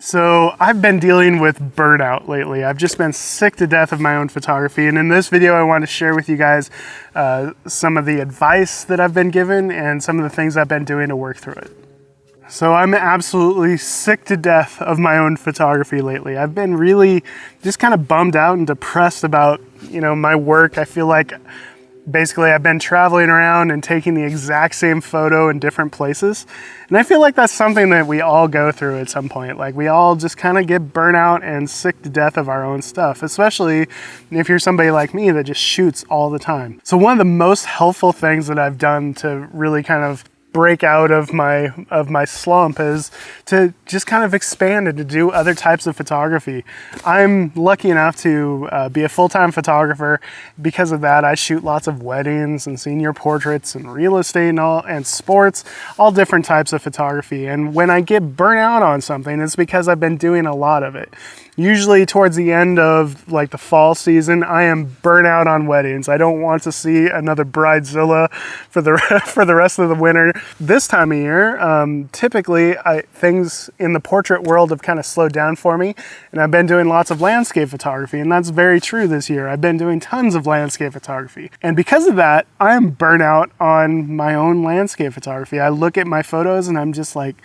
So I've been dealing with burnout lately. I've just been sick to death of my own photography. And in this video, I want to share with you guys some of the advice that I've been given and some of the things I've been doing to work through it. So I'm absolutely sick to death of my own photography lately. I've been really just kind of bummed out and depressed about, my work. I feel like basically I've been traveling around and taking the exact same photo in different places. And I feel like that's something that we all go through at some point. Like we all just kind of get burnout and sick to death of our own stuff, especially if you're somebody like me that just shoots all the time. So one of the most helpful things that I've done to really kind of break out of my slump is to just kind of expand and to do other types of photography. I'm lucky enough to be a full-time photographer. Because of that, I shoot lots of weddings and senior portraits and real estate and sports, all different types of photography. And when I get burnt out on something, it's because I've been doing a lot of it. Usually towards the end of like the fall season, I am burnt out on weddings. I don't want to see another bridezilla for the rest of the winter. This time of year, typically things in the portrait world have kind of slowed down for me, and I've been doing lots of landscape photography, and that's very true this year. I've been doing tons of landscape photography, and because of that, I'm burnt out on my own landscape photography. I look at my photos and I'm just like,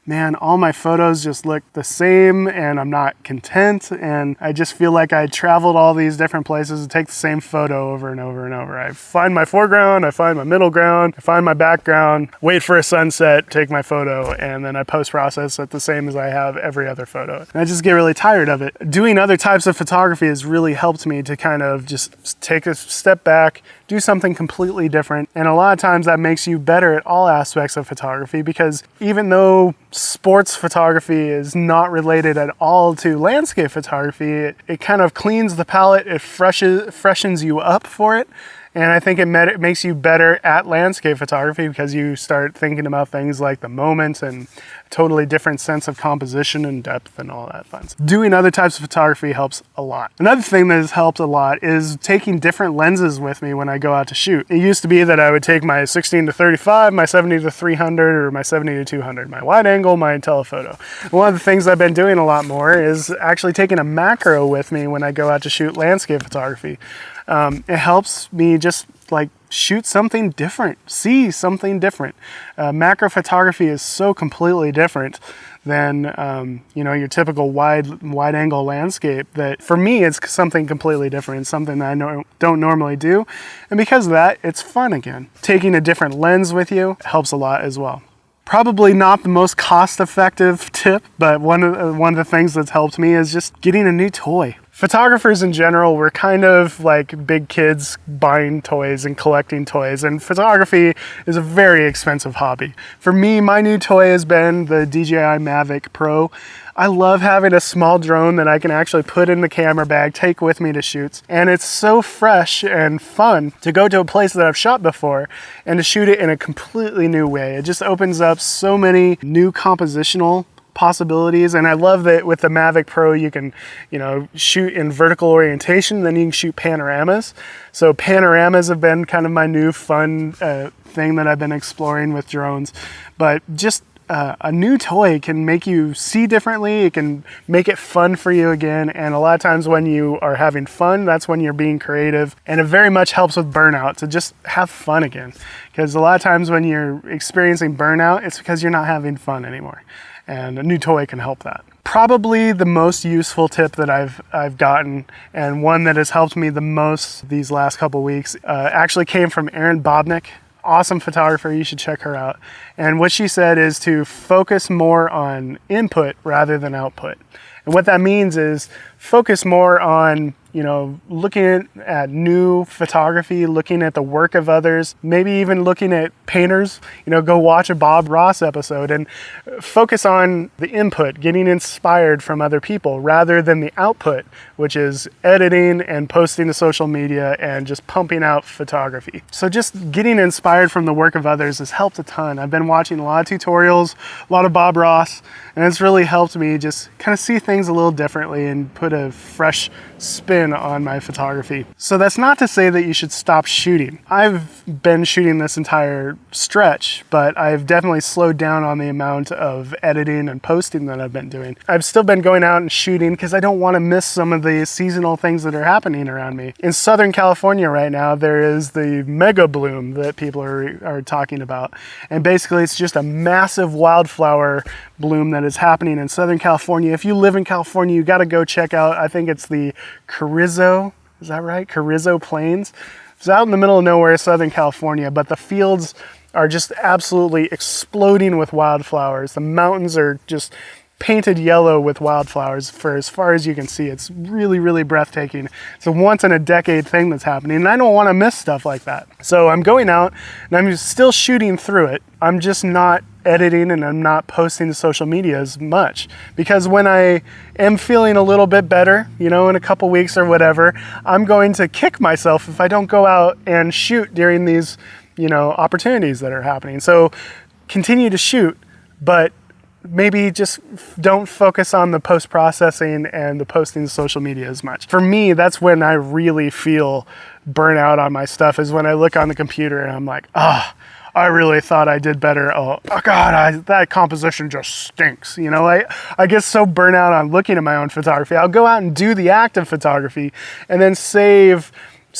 man, all my photos just look the same and I'm not content, and I just feel like I traveled all these different places to take the same photo over and over and over. I find my foreground, I find my middle ground, I find my background, wait for a sunset, take my photo, and then I post-process it the same as I have every other photo. And I just get really tired of it. Doing other types of photography has really helped me to kind of just take a step back, do something completely different, and a lot of times that makes you better at all aspects of photography, because even though sports photography is not related at all to landscape photography, it kind of cleans the palette, it freshens you up for it. And I think it makes you better at landscape photography because you start thinking about things like the moment and a totally different sense of composition and depth and all that fun stuff. Doing other types of photography helps a lot. Another thing that has helped a lot is taking different lenses with me when I go out to shoot. It used to be that I would take my 16-35, my 70-300, or my 70-200, my wide angle, my telephoto. One of the things I've been doing a lot more is actually taking a macro with me when I go out to shoot landscape photography. It helps me just like shoot something different, see something different. Macro photography is so completely different than your typical wide angle landscape that for me it's something completely different. It's something that I don't normally do, and because of that, it's fun again. Taking a different lens with you helps a lot as well. Probably not the most cost-effective tip, but one of the things that's helped me is just getting a new toy. Photographers in general, we're kind of like big kids buying toys and collecting toys, and photography is a very expensive hobby. For me, my new toy has been the DJI Mavic Pro. I love having a small drone that I can actually put in the camera bag, take with me to shoots, and it's so fresh and fun to go to a place that I've shot before and to shoot it in a completely new way. It just opens up so many new compositional possibilities, and I love that with the Mavic Pro you can shoot in vertical orientation, then you can shoot panoramas. So panoramas have been kind of my new fun thing that I've been exploring with drones. But just a new toy can make you see differently, it can make it fun for you again, and a lot of times when you are having fun, that's when you're being creative, and it very much helps with burnout to just have fun again, because a lot of times when you're experiencing burnout, it's because you're not having fun anymore. And a new toy can help that. Probably the most useful tip that I've gotten, and one that has helped me the most these last couple weeks, actually came from Erin Bobnick. Awesome photographer, you should check her out. And what she said is to focus more on input rather than output. And what that means is focus more on looking at new photography, looking at the work of others, maybe even looking at painters. Go watch a Bob Ross episode and focus on the input, getting inspired from other people rather than the output, which is editing and posting to social media and just pumping out photography. So just getting inspired from the work of others has helped a ton. I've been watching a lot of tutorials, a lot of Bob Ross, and it's really helped me just kind of see things things a little differently and put a fresh spin on my photography. So that's not to say that you should stop shooting. I've been shooting this entire stretch, but I've definitely slowed down on the amount of editing and posting that I've been doing. I've still been going out and shooting because I don't want to miss some of the seasonal things that are happening around me. In Southern California right now, there is the mega bloom that people are talking about. And basically it's just a massive wildflower bloom that is happening in Southern California. If you live in California, you got to go check out, I think it's the Carrizo, is that right? Carrizo Plains. It's out in the middle of nowhere, Southern California, but the fields are just absolutely exploding with wildflowers. The mountains are just painted yellow with wildflowers for as far as you can see. It's really, really breathtaking. It's a once in a decade thing that's happening, and I don't want to miss stuff like that. So I'm going out and I'm still shooting through it. I'm just not editing and I'm not posting to social media as much, because when I am feeling a little bit better, you know, in a couple weeks or whatever, I'm going to kick myself if I don't go out and shoot during these, you know, opportunities that are happening. So continue to shoot, but maybe just don't focus on the post-processing and the posting to social media as much. For me, that's when I really feel burnout on my stuff, is when I look on the computer and I'm like, I really thought I did better. Oh God, that composition just stinks. You know, I get so burnt out on looking at my own photography. I'll go out and do the act of photography and then save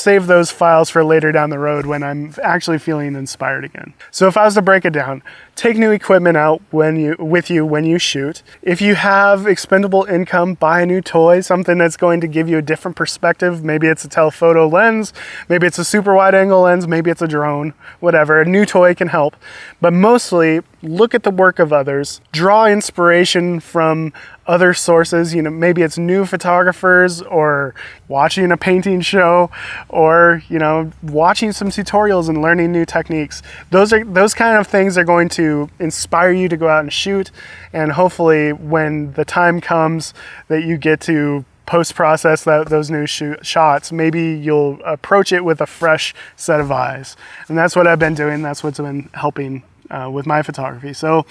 those files for later down the road when I'm actually feeling inspired again. So if I was to break it down, take new equipment out when you shoot. If you have expendable income, buy a new toy, something that's going to give you a different perspective. Maybe it's a telephoto lens, maybe it's a super wide angle lens, maybe it's a drone, whatever. A new toy can help. But mostly look at the work of others, draw inspiration from other sources. You know, maybe it's new photographers or watching a painting show, or, you know, watching some tutorials and learning new techniques. Those kind of things are going to inspire you to go out and shoot. And hopefully when the time comes that you get to post-process those new shots, maybe you'll approach it with a fresh set of eyes. And that's what I've been doing. That's what's been helping with my photography. So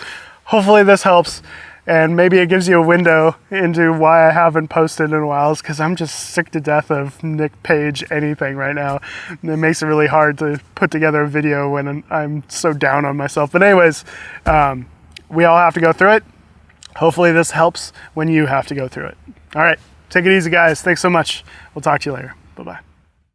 hopefully this helps. And maybe it gives you a window into why I haven't posted in a while, because I'm just sick to death of Nick Page anything right now. And it makes it really hard to put together a video when I'm so down on myself. But anyways, we all have to go through it. Hopefully this helps when you have to go through it. All right, take it easy, guys. Thanks so much. We'll talk to you later. Bye-bye.